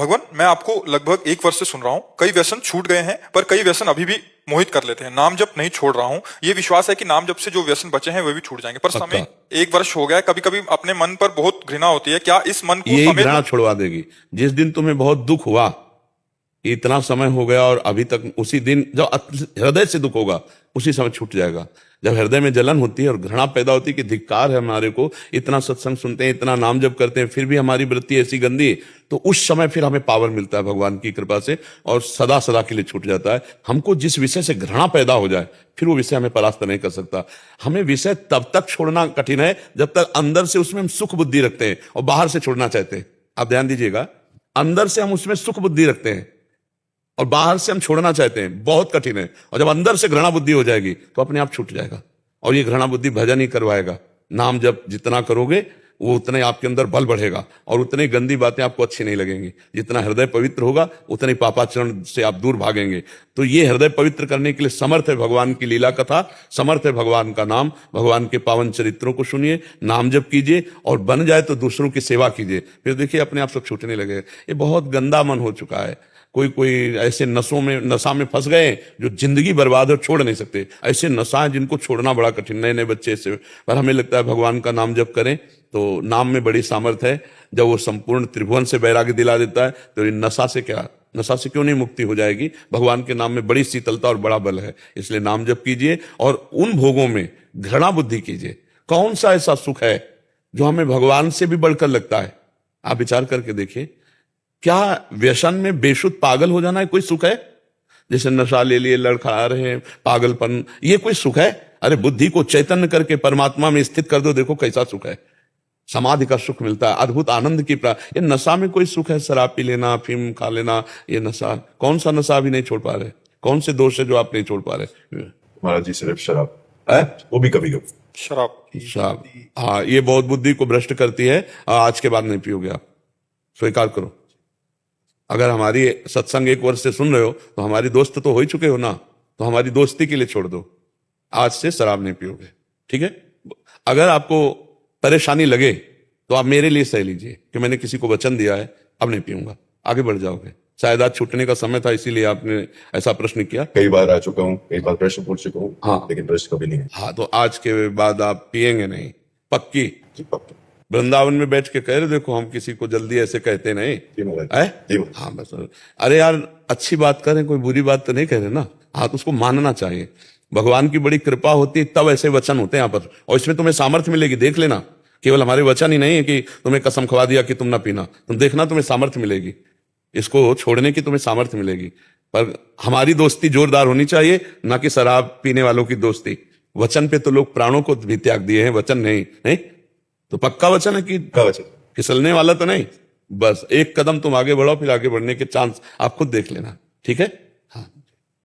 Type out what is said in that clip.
भगवान, मैं आपको लगभग 1 वर्ष से सुन रहा हूँ। कई व्यसन छूट गए हैं, पर कई व्यसन अभी भी मोहित कर लेते हैं। नाम जप नहीं छोड़ रहा हूँ। ये विश्वास है कि नाम जप से जो व्यसन बचे हैं वे भी छूट जाएंगे। पर समय पक्का 1 वर्ष हो गया है, कभी कभी अपने मन पर बहुत घृणा होती है। क्या इस मन को यही समय घृणा छुड़वा देगी। जिस दिन तुम्हें बहुत दुख हुआ, इतना समय हो गया और अभी तक उसी दिन जब हृदय से दुख होगा उसी समय छूट जाएगा। जब हृदय में जलन होती है और घृणा पैदा होती है कि धिक्कार है हमारे को, इतना सत्संग सुनते हैं, इतना नाम जप करते हैं, फिर भी हमारी वृत्ति ऐसी गंदी है, तो उस समय फिर हमें पावर मिलता है भगवान की कृपा से और सदा सदा के लिए छूट जाता है। हमको जिस विषय से घृणा पैदा हो जाए फिर वो विषय हमें परास्त नहीं कर सकता। हमें विषय तब तक छोड़ना कठिन है जब तक अंदर से उसमें हम सुख बुद्धि रखते हैं और बाहर से छोड़ना चाहते हैं। आप ध्यान दीजिएगा, अंदर से हम उसमें सुख बुद्धि रखते हैं और बाहर से हम छोड़ना चाहते हैं, बहुत कठिन है। और जब अंदर से घृणा बुद्धि हो जाएगी तो अपने आप छूट जाएगा। और ये घृणा बुद्धि भजन ही करवाएगा। नाम जब जितना करोगे वो उतने आपके अंदर बल बढ़ेगा और उतनी गंदी बातें आपको अच्छी नहीं लगेंगी। जितना हृदय पवित्र होगा उतने पापाचरण से आप दूर भागेंगे। तो ये हृदय पवित्र करने के लिए समर्थ है भगवान की लीला कथा, समर्थ है भगवान का नाम। भगवान के पावन चरित्रों को सुनिए, नाम जप कीजिए और बन जाए तो दूसरों की सेवा कीजिए। फिर देखिए अपने आप सब छूटने लगेगा। ये बहुत गंदा मन हो चुका है। कोई ऐसे नशा में फंस गए जो जिंदगी बर्बाद और छोड़ नहीं सकते। ऐसे नशा है जिनको छोड़ना बड़ा कठिन। नए नए बच्चे से, पर हमें लगता है भगवान का नाम जप करें तो नाम में बड़ी सामर्थ्य है। जब वो संपूर्ण त्रिभुवन से वैराग्य दिला देता है तो नशा से क्यों नहीं मुक्ति हो जाएगी। भगवान के नाम में बड़ी शीतलता और बड़ा बल है। इसलिए नाम जप कीजिए और उन भोगों में घृणा बुद्धि कीजिए। कौन सा ऐसा सुख है जो हमें भगवान से भी बढ़कर लगता है? आप विचार करके देखिए। क्या व्यसन में बेशुद्ध पागल हो जाना है कोई सुख है? जैसे नशा ले लिए, लड़खड़ा रहे हैं, पागलपन, ये कोई सुख है? अरे बुद्धि को चैतन्य करके परमात्मा में स्थित कर दो, देखो कैसा सुख है। समाधि का सुख मिलता है, अद्भुत आनंद की ये नशा में कोई सुख है? शराब पी लेना, अफीम खा लेना, ये नशा। कौन सा नशा अभी नहीं छोड़ पा रहे? कौन से दोष है जो आप नहीं छोड़ पा रहे? महाराज जी सिर्फ शराब है, वो भी कभी कभी। शराब। हाँ, ये बहुत बुद्धि को भ्रष्ट करती है। आज के बाद नहीं पियोगे आप, स्वीकार करो। अगर हमारी सत्संग 1 वर्ष से सुन रहे हो तो हमारी दोस्त तो हो ही चुके हो ना, तो हमारी दोस्ती के लिए छोड़ दो। आज से शराब नहीं पियोगे, ठीक है? अगर आपको परेशानी लगे तो आप मेरे लिए सह लीजिए कि मैंने किसी को वचन दिया है, अब नहीं पीऊंगा, आगे बढ़ जाओगे। शायद आज छूटने का समय था, इसीलिए आपने ऐसा प्रश्न किया। कई बार आ चुका हूँ, कई बार प्रश्न पूछ चुका हूँ, हाँ, लेकिन प्रश्न कभी नहीं है। हाँ, तो आज के बाद आप पिएंगे नहीं, पक्की? जी पक्का। वृंदावन में बैठ के कह रहे, देखो हम किसी को जल्दी ऐसे कहते नहीं है। हाँ बस, अरे यार अच्छी बात करें, कोई बुरी बात तो नहीं कह रहे ना। हाँ, तो उसको मानना चाहिए। भगवान की बड़ी कृपा होती है तब ऐसे वचन होते हैं यहाँ पर, और इसमें तुम्हें सामर्थ्य मिलेगी। देख लेना, केवल हमारे वचन ही नहीं है कि तुम्हें कसम खवा दिया कि तुम ना पीना, तुम देखना तुम्हें सामर्थ्य मिलेगी, इसको छोड़ने की तुम्हें सामर्थ्य मिलेगी। पर हमारी दोस्ती जोरदार होनी चाहिए, ना कि शराब पीने वालों की दोस्ती। वचन पे तो लोग प्राणों को भी त्याग दिए हैं, वचन नहीं। तो पक्का वचन है कि फिसलने वाला तो नहीं। बस एक कदम तुम आगे बढ़ो, फिर आगे बढ़ने के चांस आप खुद देख लेना, ठीक है? हाँ।